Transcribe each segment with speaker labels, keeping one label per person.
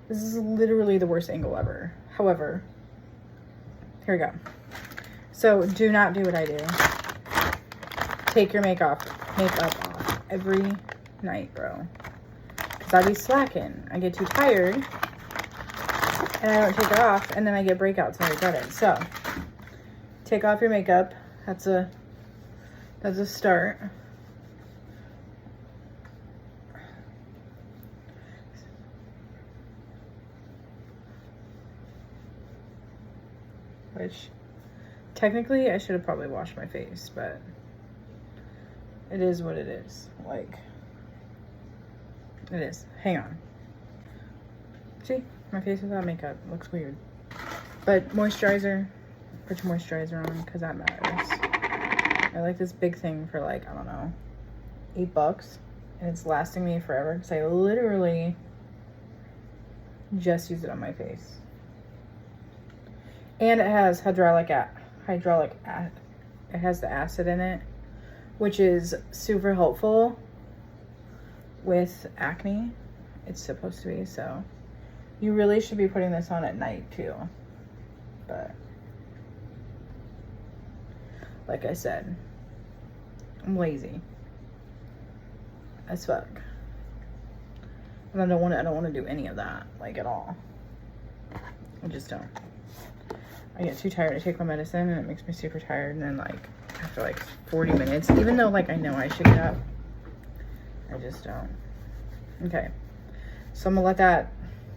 Speaker 1: This is literally the worst angle ever. However, here we go. So do not do what I do. Take your makeup off every night, bro. Because I be slacking. I get too tired and I don't take it off, and then I get breakouts and I regret it. So take off your makeup. That's a start. Which technically I should have probably washed my face, but it is what it is. Like, it is. Hang on. See, my face without makeup looks weird. But moisturizer, put your moisturizer on because that matters. I like this big thing for like, I don't know, $8, and it's lasting me forever because I literally just use it on my face. And it has it has the acid in it, which is super helpful with acne. It's supposed to be, so you really should be putting this on at night too. But like I said, I'm lazy as fuck. And I don't want to do any of that, like, at all. I just don't. I get too tired to take my medicine, and it makes me super tired, and then, like, after like 40 minutes, even though, like, I know I should get up, I just don't. Okay, so I'm gonna let that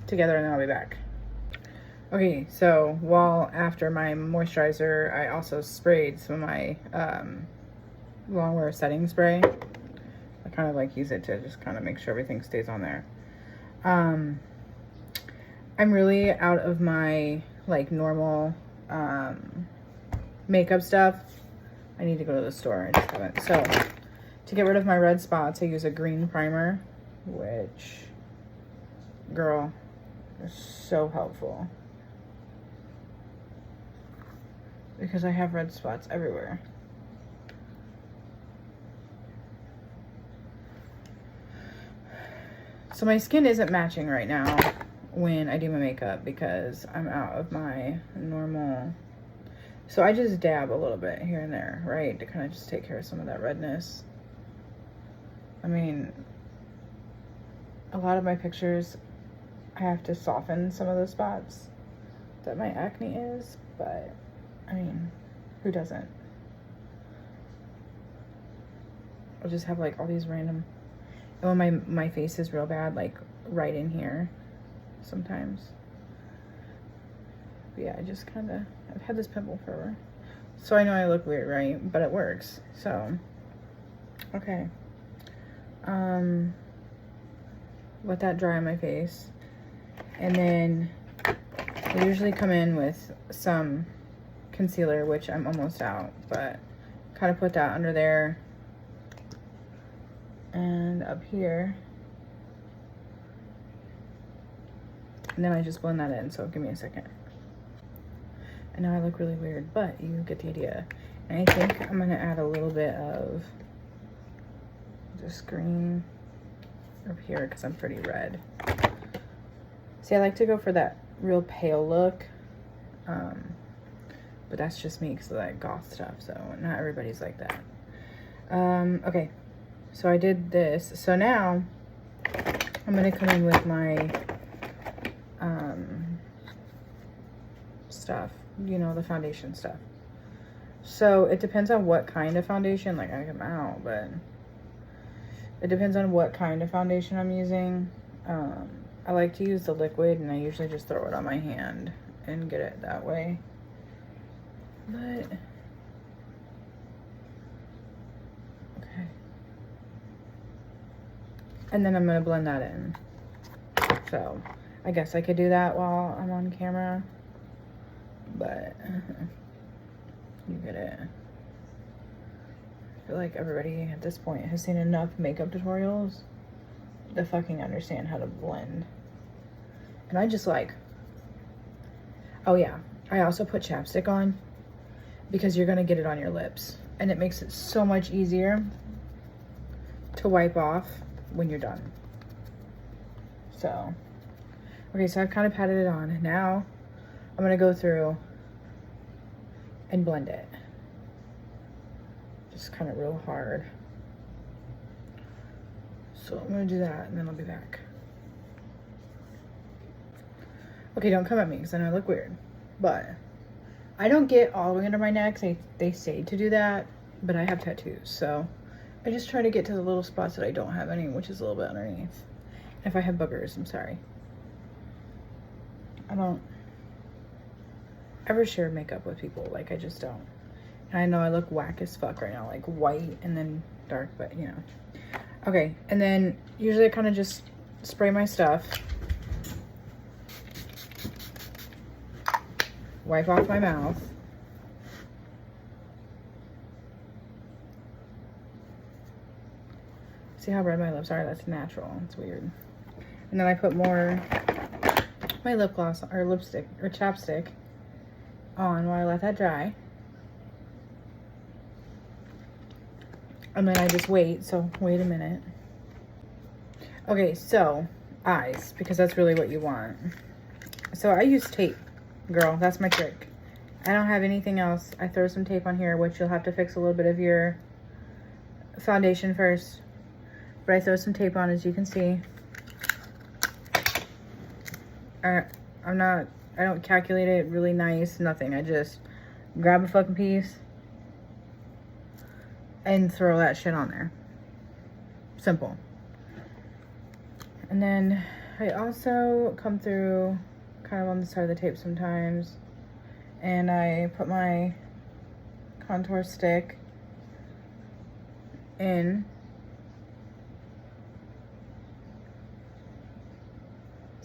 Speaker 1: together and then I'll be back. Okay, so after my moisturizer, I also sprayed some of my longwear setting spray. I kind of like use it to just kind of make sure everything stays on there. I'm really out of my like normal makeup stuff. I need to go to the store. I just haven't. So to get rid of my red spots, I use a green primer, which, girl, is so helpful because I have red spots everywhere. So my skin isn't matching right now when I do my makeup because I'm out of my normal. So I just dab a little bit here and there, right? To kind of just take care of some of that redness. I mean, a lot of my pictures, I have to soften some of the spots that my acne is, but I mean, who doesn't? I'll just have like all these random, and when my face is real bad, like right in here sometimes. But yeah, I just kind of, I've had this pimple forever. So I know I look weird, right? But it works. So, okay. Let that dry on my face. And then I usually come in with some concealer, which I'm almost out, but kind of put that under there and up here. And then I just blend that in, so give me a second. I know I look really weird, but you get the idea. And I think I'm gonna add a little bit of this green up here because I'm pretty red. See, I like to go for that real pale look, but that's just me because of that goth stuff, so not everybody's like that. Okay, so I did this. So now I'm gonna come in with my stuff, you know, the foundation stuff. So it depends on what kind of foundation, like I come out, but it depends on what kind of foundation I'm using. I like to use the liquid, and I usually just throw it on my hand and get it that way. But okay, and then I'm gonna blend that in. So I guess I could do that while I'm on camera, but you get it. I feel like everybody at this point has seen enough makeup tutorials to fucking understand how to blend. And I just like, oh yeah, I also put chapstick on because you're gonna get it on your lips, and it makes it so much easier to wipe off when you're done. So Okay, so I've kind of patted it on. Now I'm gonna go through and blend it. Just kind of real hard. So I'm gonna do that and then I'll be back. Okay, don't come at me because I know I look weird. But I don't get all the way under my neck. They say to do that, but I have tattoos. So I just try to get to the little spots that I don't have any, which is a little bit underneath. If I have boogers, I'm sorry. I don't ever share makeup with people. Like, I just don't. And I know I look whack as fuck right now. Like white and then dark, but you know. Okay, and then usually I kind of just spray my stuff. Wipe off my mouth. See how red my lips are? That's natural. It's weird. And then I put more my lip gloss or lipstick or chapstick on while I let that dry. And then I just wait. So wait a minute. Okay, so eyes, because that's really what you want. So I use tape. Girl, that's my trick. I don't have anything else. I throw some tape on here, which you'll have to fix a little bit of your foundation first. But I throw some tape on, as you can see. I don't calculate it really nice, nothing. I just grab a fucking piece and throw that shit on there. Simple. And then I also come through kind of on the side of the tape sometimes, and I put my contour stick in.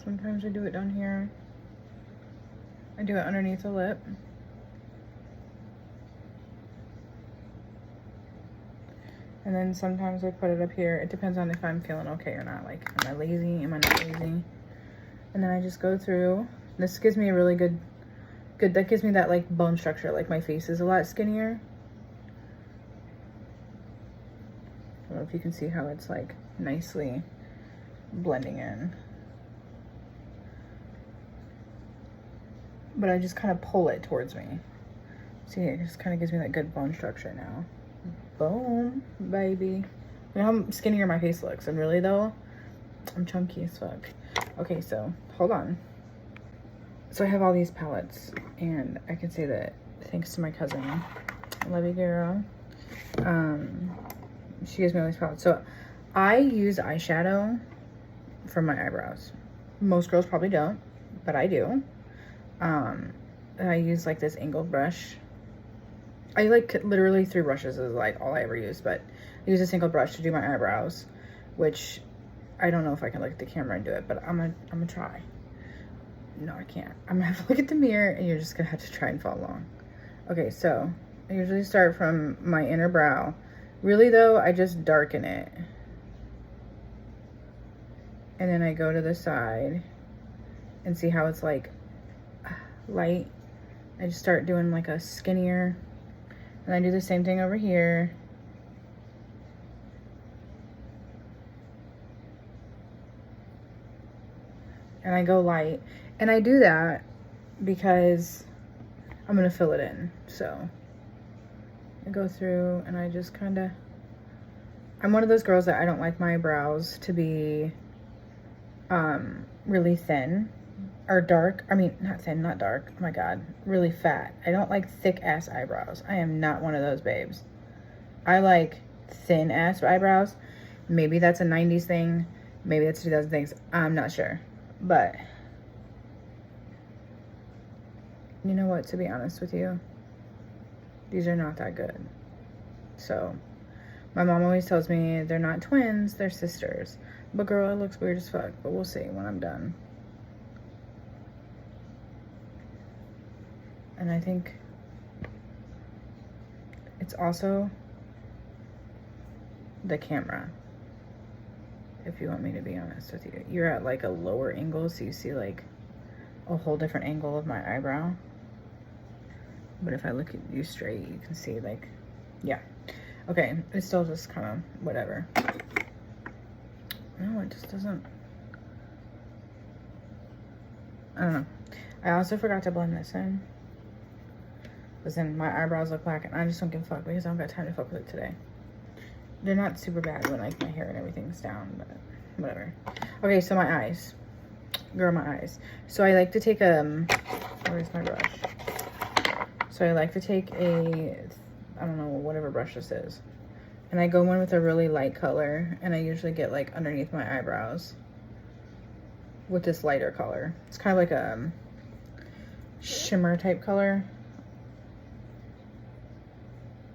Speaker 1: Sometimes I do it down here. I do it underneath the lip. And then sometimes I put it up here. It depends on if I'm feeling okay or not. Like, am I lazy? Am I not lazy? And then I just go through. This gives me a really good, that gives me that like bone structure. Like my face is a lot skinnier. I don't know if you can see how it's like nicely blending in. But I just kind of pull it towards me. See, it just kind of gives me that good bone structure now. Boom, baby. You know how skinnier my face looks, and really though, I'm chunky as fuck. Okay, so hold on. So I have all these palettes, and I can say that thanks to my cousin, love you girl. She gives me all these palettes. So I use eyeshadow for my eyebrows. Most girls probably don't, but I do. And I use like this angled brush. I like literally 3 brushes is like all I ever use, but I use a single brush to do my eyebrows, which I don't know if I can look at the camera and do it, but I'm gonna try. No, I can't. I'm gonna have to look at the mirror, and you're just gonna have to try and follow along. Okay, so I usually start from my inner brow. Really though, I just darken it. And then I go to the side and see how it's like light. I just start doing like a skinnier, and I do the same thing over here. And I go light, and I do that because I'm gonna fill it in. So I go through and I just kind of, I'm one of those girls that I don't like my brows to be really thin or dark. I mean, not thin, not dark. Oh my God, really fat. I don't like thick ass eyebrows. I am not one of those babes. I like thin ass eyebrows. Maybe that's a 90s thing. Maybe that's 2000 things. I'm not sure. But you know what, to be honest with you, these are not that good. So my mom always tells me they're not twins, they're sisters. But girl, it looks weird as fuck, but we'll see when I'm done. And I think it's also the camera, if you want me to be honest with you. You're at like a lower angle, so you see like a whole different angle of my eyebrow. But if I look at you straight, you can see like, yeah. Okay, it's still just kind of whatever. No, it just doesn't. I don't know. I also forgot to blend this in. Listen, my eyebrows look black and I just don't give a fuck because I don't got time to fuck with it today. They're not super bad when like my hair and everything's down, but whatever. Okay, so my eyes. Girl, my eyes. So I like to take where's my brush? So I like to take a, I don't know, whatever brush this is. And I go in with a really light color, and I usually get like underneath my eyebrows with this lighter color. It's kind of like a shimmer type color.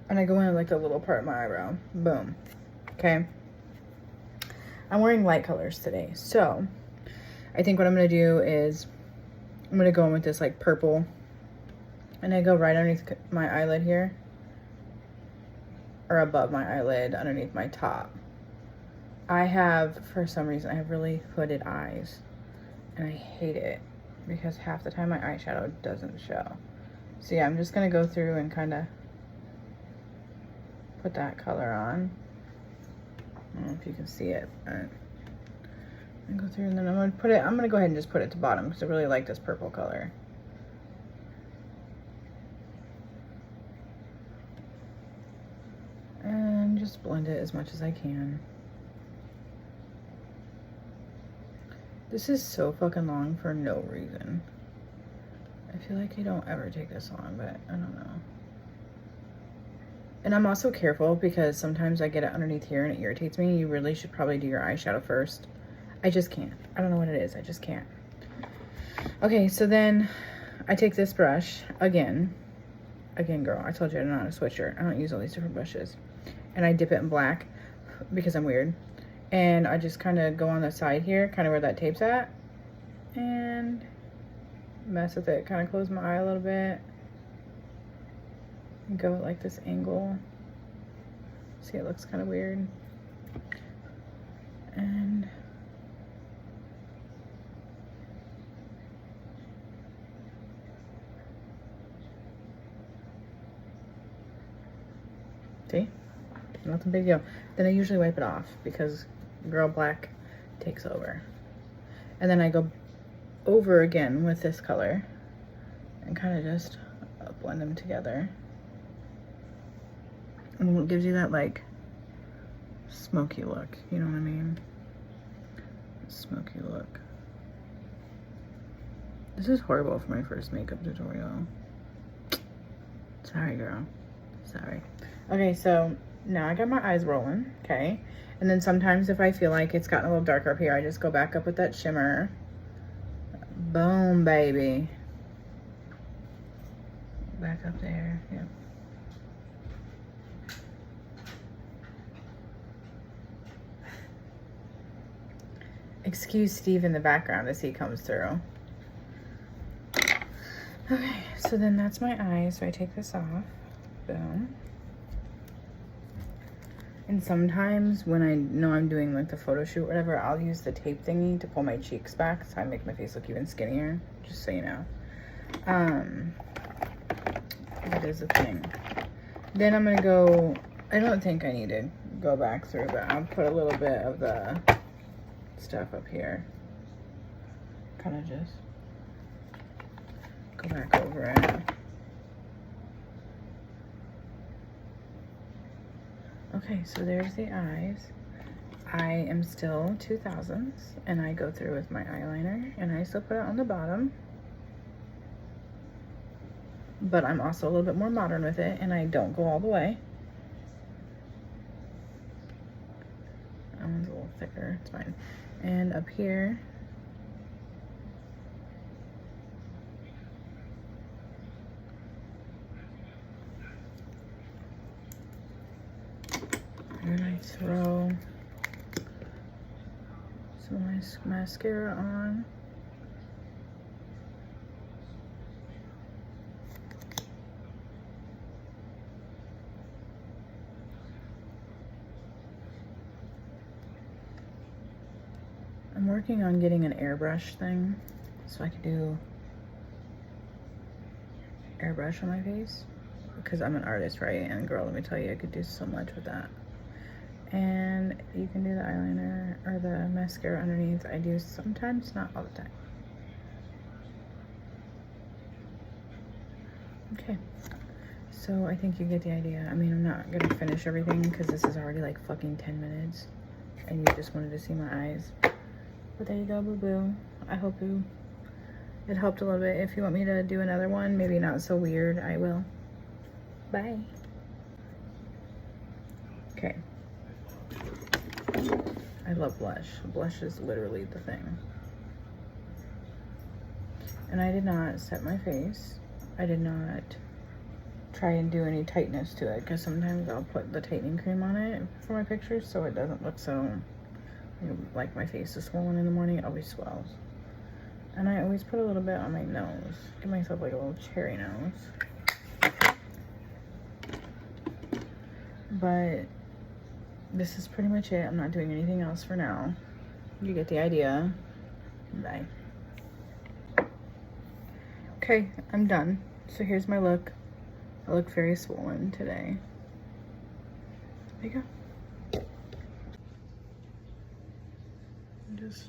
Speaker 1: And I go in like a little part of my eyebrow. Boom. Okay. I'm wearing light colors today. So I think what I'm going to do is I'm going to go in with this like purple. And I go right underneath my eyelid here. Or above my eyelid, underneath my top. I have, for some reason, I have really hooded eyes. And I hate it. Because half the time my eyeshadow doesn't show. So yeah, I'm just going to go through and kind of put that color on. I don't know if you can see it, but and go through, and then I'm gonna go ahead and just put it to bottom because I really like this purple color. And just blend it as much as I can. This is so fucking long for no reason. I feel like I don't ever take this long, but I don't know. And I'm also careful because sometimes I get it underneath here and it irritates me. You really should probably do your eyeshadow first. I just can't. I don't know what it is. I just can't. Okay, so then I take this brush again. Again, girl, I told you I'm not a switcher. I don't use all these different brushes. And I dip it in black because I'm weird. And I just kind of go on the side here, kind of where that tape's at. And mess with it. Kind of close my eye a little bit. And go like this angle. See, it looks kind of weird. And see? Nothing big deal. Then I usually wipe it off because girl, black takes over. And then I go over again with this color and kind of just blend them together. And it gives you that like smoky look, you know what I mean? Smoky look. This is horrible for my first makeup tutorial. Sorry, girl. Sorry. Okay, so now I got my eyes rolling, okay? And then sometimes if I feel like it's gotten a little darker up here, I just go back up with that shimmer. Boom, baby. Back up there, yep. Excuse Steve in the background as he comes through. Okay, so then that's my eyes. So I take this off. Boom. And sometimes when I know I'm doing like the photo shoot or whatever, I'll use the tape thingy to pull my cheeks back so I make my face look even skinnier, just so you know. That is a thing. Then I'm gonna go, I don't think I need to go back through, but I'll put a little bit of the stuff up here. Kind of just go back over it. Okay, so there's the eyes. I am still 2000s and I go through with my eyeliner and I still put it on the bottom. But I'm also a little bit more modern with it and I don't go all the way. That one's a little thicker, it's fine. And up here, and I throw some nice mascara on. I'm working on getting an airbrush thing so I can do airbrush on my face because I'm an artist, right? And girl, let me tell you, I could do so much with that. And you can do the eyeliner or the mascara underneath. I do sometimes, not all the time. Okay. So I think you get the idea. I mean, I'm not gonna finish everything because this is already like fucking 10 minutes. And you just wanted to see my eyes. But there you go, boo-boo. I hope it helped a little bit. If you want me to do another one, maybe not so weird, I will. Bye. Okay. I love blush. Blush is literally the thing. And I did not set my face. I did not try and do any tightness to it because sometimes I'll put the tightening cream on it for my pictures so it doesn't look so, like my face is swollen in the morning. It always swells. And I always put a little bit on my nose. Give myself like a little cherry nose. But this is pretty much it. I'm not doing anything else for now. You get the idea. Bye. Okay, I'm done. So here's my look. I look very swollen today. There you go. Just